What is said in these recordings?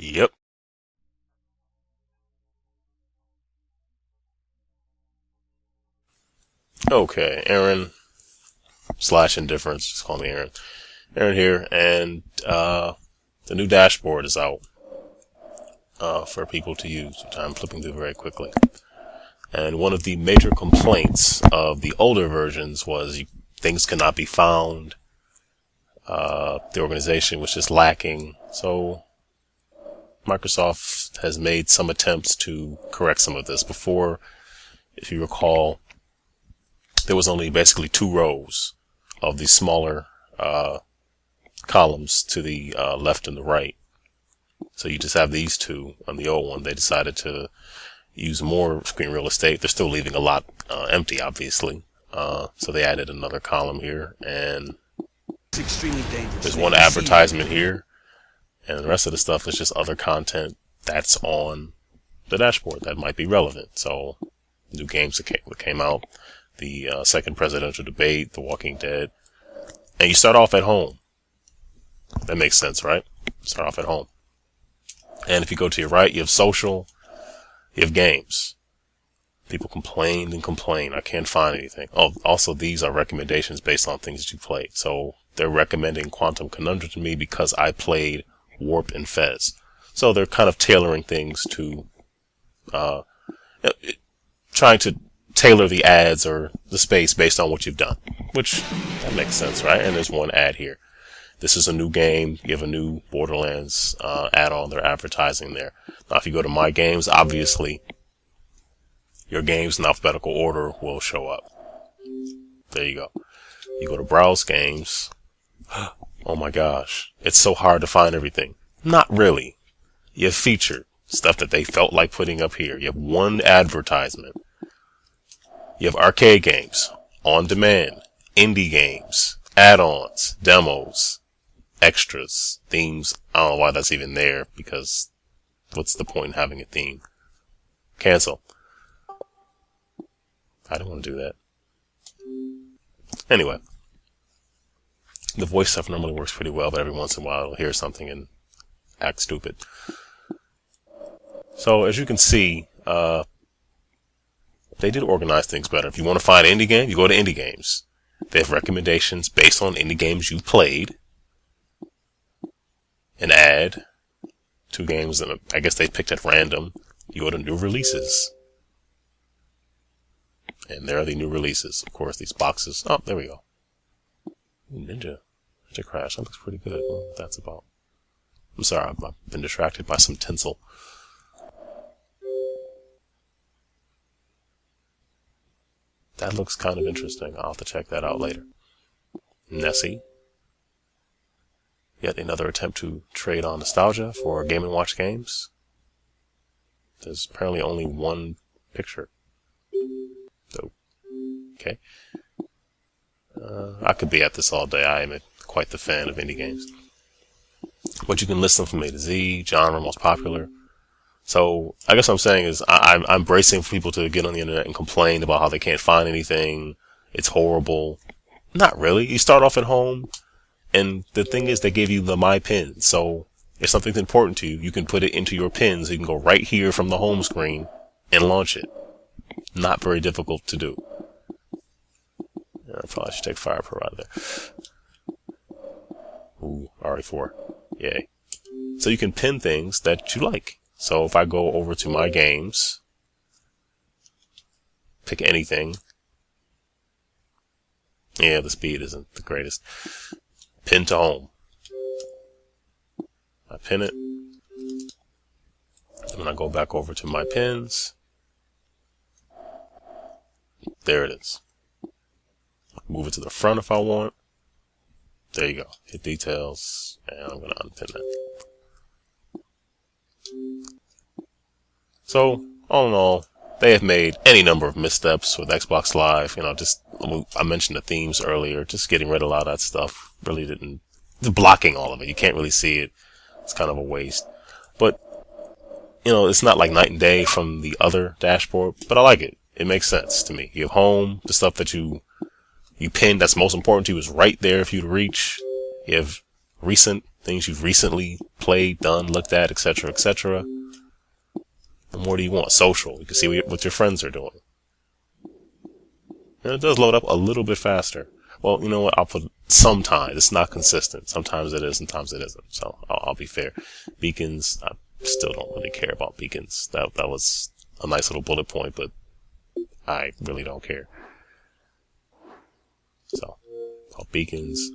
Yep. Okay, Aaron slash indifference. Just call me Aaron. Aaron here, and the new dashboard is out for people to use, which I'm flipping through very quickly. And one of the major complaints of the older versions was things could not be found. The organization was just lacking. So Microsoft has made some attempts to correct some of this. Before, if you recall, there was only basically 2 rows of the smaller columns to the left and the right. So you just have these two. On the old one, they decided to use more screen real estate. They're still leaving a lot empty, obviously. So they added another column here, and It's extremely dangerous. there's one advertisement here, and the rest of the stuff is just other content that's on the dashboard that might be relevant. So new games that came out, the second presidential debate, The Walking Dead, and you start off at home. That makes sense, right? Start off at home. And if you go to your right, you have social, you have games. People complained and complain. I can't find anything. Oh, also these are recommendations based on things that you played. So they're recommending Quantum Conundrum to me because I played Warp and Fez. So they're kind of tailoring things to, trying to tailor the ads or the space based on what you've done, which that makes sense, right? And there's one ad here. This is a new game. You have a new Borderlands add-on. They're advertising there. Now, if you go to My Games, obviously, your games in alphabetical order will show up. There you go. You go to Browse Games. Oh my gosh. It's so hard to find everything. Not really. You have featured stuff that they felt like putting up here. You have one advertisement. You have arcade games, on demand, indie games, add-ons, demos, extras, themes. I don't know why that's even there, because what's the point in having a theme? Cancel. I don't want to do that. Anyway, the voice stuff normally works pretty well, but every once in a while I'll hear something and act stupid. So as you can see, they did organize things better. If you want to find an indie game, you go to indie games. They have recommendations based on indie games you played. An ad. 2 games that I guess they picked at random. You go to new releases. And there are the new releases. Of course, these boxes. Oh, there we go. Ninja Crash. That looks pretty good. I don't know what that's about. I'm sorry, I've been distracted by some tinsel. That looks kind of interesting. I'll have to check that out later. Nessie. Yet another attempt to trade on nostalgia for Game & Watch games. There's apparently only one picture. So, okay. I could be at this all day. I am quite the fan of indie games. But you can list them from A to Z, genre, most popular. So, I guess what I'm saying is I'm bracing for people to get on the internet and complain about how they can't find anything. It's horrible. Not really. You start off at home, and the thing is they gave you the My Pins. So, if something's important to you, you can put it into your pins. You can go right here from the home screen and launch it. Not very difficult to do. I probably should take Fire Pro out of there. Ooh, RE4. Yay. So you can pin things that you like. So if I go over to My Games, pick anything. Yeah, the speed isn't the greatest. Pin to home. I pin it. And then I go back over to my pins. There it is. Move it to the front if I want. There you go. Hit details. And I'm going to unpin that. So, all in all, they have made any number of missteps with Xbox Live. You know, just, I mentioned the themes earlier. Just getting rid of a lot of that stuff really didn't, blocking all of it. You can't really see it. It's kind of a waste. But, you know, it's not like night and day from the other dashboard, but I like it. It makes sense to me. You have home, the stuff that you pin that's most important to you is right there for you to reach. You have recent things you've recently played, done, looked at, etc., etc. The more do you want? Social. You can see what your friends are doing. And it does load up a little bit faster. Well, you know what? I'll put sometimes. It's not consistent. Sometimes it is, sometimes it isn't. So I'll be fair. Beacons, I still don't really care about beacons. That was a nice little bullet point, but I really don't care. So, beacons.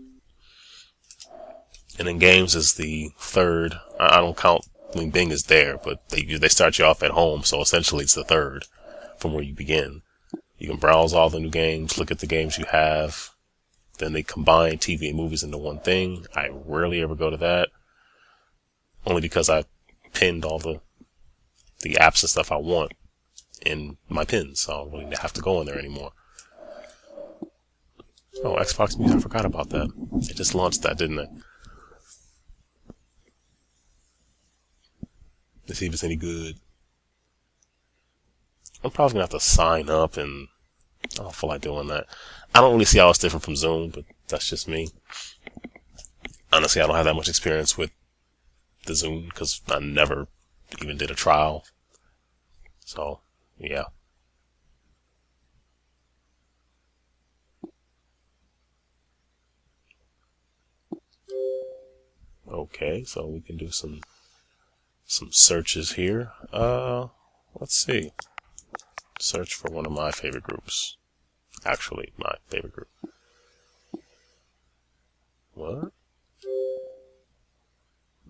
And then games is the third. I don't count when Bing is there, but they start you off at home, so essentially it's the third from where you begin. You can browse all the new games, look at the games you have. Then they combine TV and movies into one thing. I rarely ever go to that, only because I pinned all the apps and stuff I want in my pins, so I don't really have to go in there anymore. Oh, Xbox Music, I forgot about that. They just launched that, didn't they? Let's see if it's any good. I'm probably gonna have to sign up, and I don't feel like doing that. I don't really see how it's different from Zoom, but that's just me. Honestly, I don't have that much experience with the Zoom because I never even did a trial. So, yeah. Okay, so we can do some searches here. Let's see. Search for one of my favorite groups. Actually, my favorite group. What?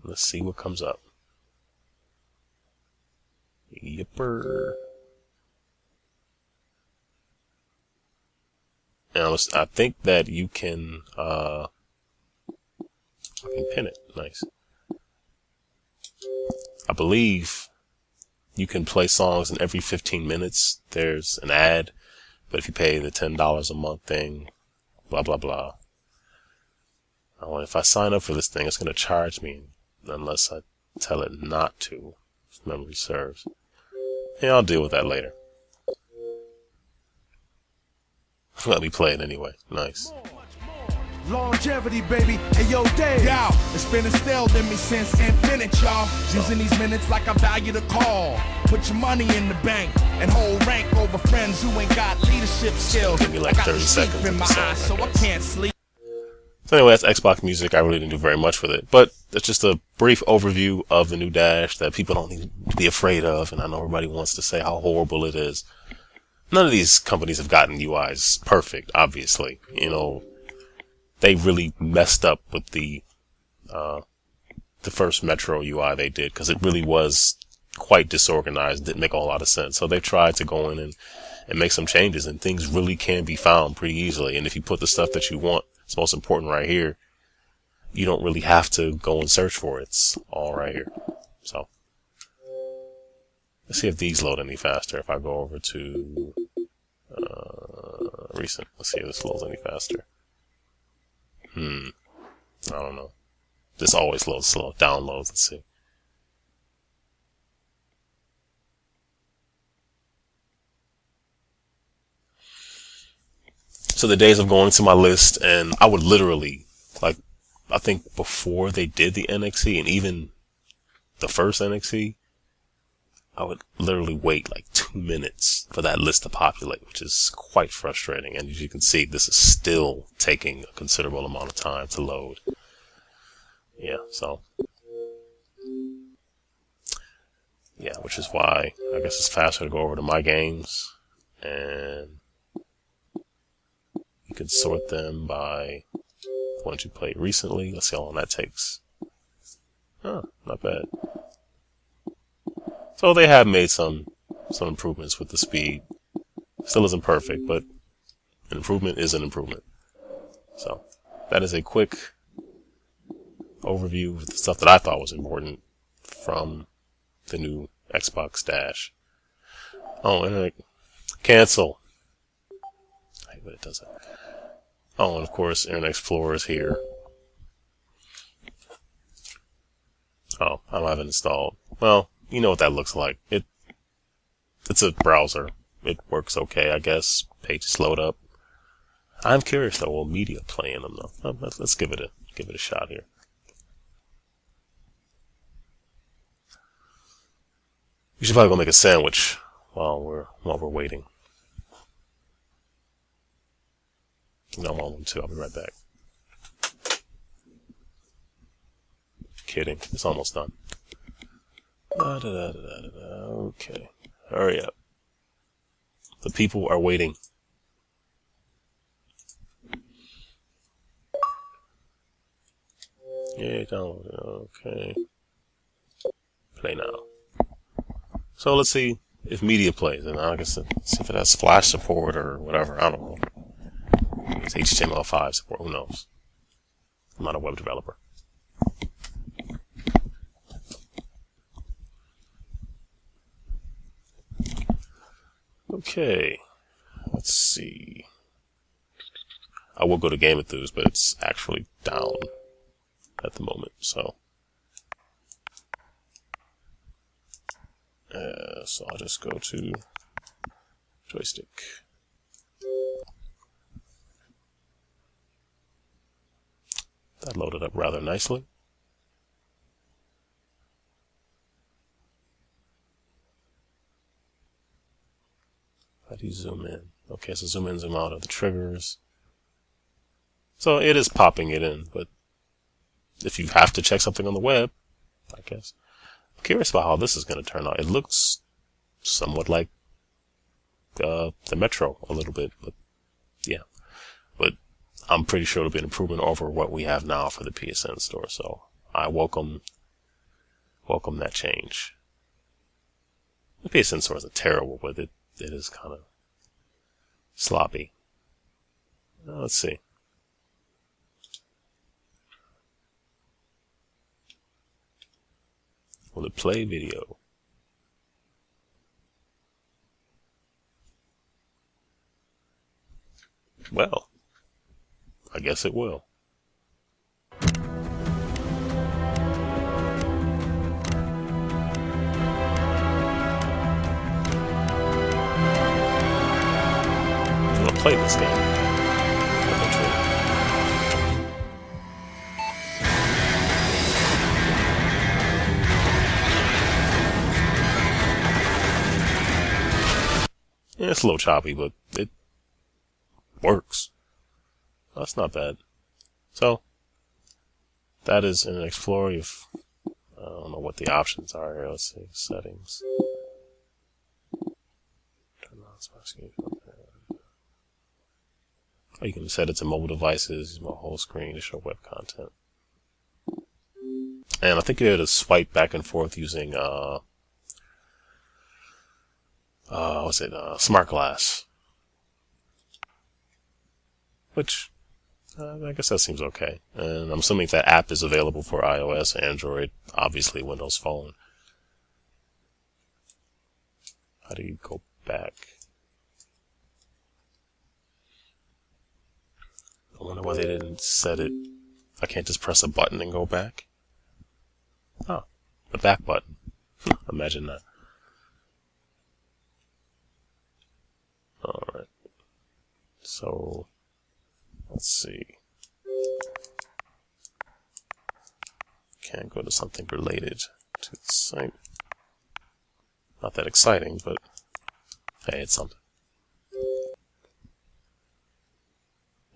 Let's see what comes up. Yipper. And I think that you can, I can pin it. Nice. I believe you can play songs, and every 15 minutes there's an ad. But if you pay the $10 a month thing, blah, blah, blah. Oh, if I sign up for this thing, it's going to charge me unless I tell it not to, if memory serves. Yeah, I'll deal with that later. Let me play it anyway. Nice. Longevity, baby. Hey, yo, Dave. Yo, it's been instilled in me since infinite, y'all. Using these minutes like I value the call. Put your money in the bank and hold rank over friends who ain't got leadership skills. Give me like 30 seconds in my eyes, so I can't sleep. So anyway, that's Xbox Music. I really didn't do very much with it, but it's just a brief overview of the new Dash that people don't need to be afraid of. And I know everybody wants to say how horrible it is. None of these companies have gotten UIs perfect, obviously. You know, they really messed up with the first Metro UI they did, because it really was quite disorganized, didn't make a whole lot of sense. So they tried to go in and make some changes, and things really can be found pretty easily. And if you put the stuff that you want, it's most important right here, you don't really have to go and search for it. It's all right here. So let's see if these load any faster. If I go over to recent, let's see if this loads any faster. I don't know. This always loads slow. Downloads, let's see. So the days of going to my list, and I would literally, like, I think before they did the NXE, and even the first NXE, I would literally wait like 2 minutes for that list to populate, which is quite frustrating. And as you can see, this is still taking a considerable amount of time to load. Yeah, so. Yeah, which is why I guess it's faster to go over to my games, and you can sort them by ones you played recently. Let's see how long that takes. Oh, not bad. So they have made some improvements with the speed. Still isn't perfect, but an improvement is an improvement. So that is a quick overview of the stuff that I thought was important from the new Xbox Dash. Oh, and cancel. I hate when it does that. Oh, and of course, Internet Explorer is here. Oh, I don't have it installed. Well, you know what that looks like. It's a browser. It works okay, I guess. Pages load up. I'm curious though. Will media play in them though? Let's give it a shot here. We should probably go make a sandwich while we're waiting. No, I'm on one too. I'll be right back. Kidding. It's almost done. Okay. Hurry up. The people are waiting. Yeah, don't. Okay. Play now. So let's see if media plays. And I guess see if it has Flash support or whatever. I don't know. It's HTML5 support. Who knows? I'm not a web developer. Okay. Let's see. I will go to Game Enthuse, but it's actually down at the moment, so I'll just go to joystick. That loaded up rather nicely. How do you zoom in? Okay, so zoom in, zoom out of the triggers. So it is popping it in, but if you have to check something on the web, I guess. I'm curious about how this is going to turn out. It looks somewhat like the Metro a little bit, but yeah. But I'm pretty sure it'll be an improvement over what we have now for the PSN store, so I welcome that change. The PSN store isn't terrible, but it is kind of sloppy. Let's see. Will it play video? Well, I guess it will. I'm gonna play this game eventually. Yeah, it's a little choppy, but it works. That's not bad. So, that is in Explorer. I don't know what the options are here. Let's see. Settings. Turn on smart screen. Oh, you can set it to mobile devices, use my whole screen to show web content. And I think you're able to swipe back and forth using, Smart Glass. Which, I guess that seems okay. And I'm assuming that app is available for iOS, Android, obviously Windows Phone. How do you go back? I wonder why they didn't set it. I can't just press a button and go back. Oh, the back button. Imagine that. Alright. So, let's see. Can't go to something related to the site. Not that exciting, but hey, it's something.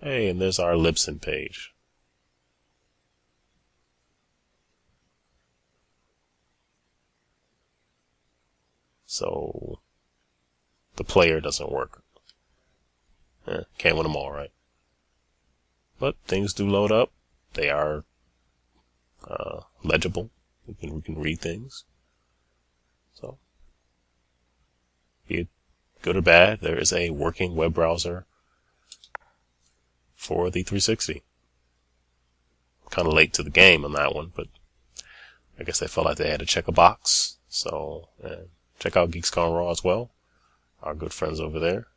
Hey, and there's our Libsyn page. So, the player doesn't work. Can't win them all, right? But things do load up. They are legible. We can read things. So, be it good or bad, there is a working web browser for the 360. Kind of late to the game on that one, but I guess they felt like they had to check a box. So, check out Geeks Gone Raw as well. Our good friends over there.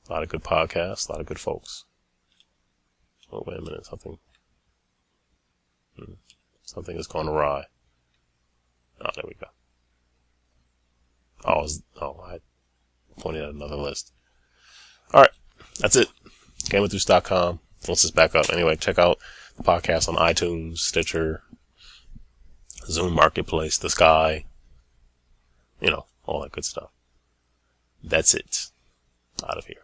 A lot of good podcasts, a lot of good folks. Oh, wait a minute, something is going awry. Oh, there we go. I pointed at another list. Alright, that's it. GameWithUs.com. Once it's back up. Anyway, check out the podcast on iTunes, Stitcher, Zoom Marketplace, The Sky, all that good stuff. That's it. Out of here.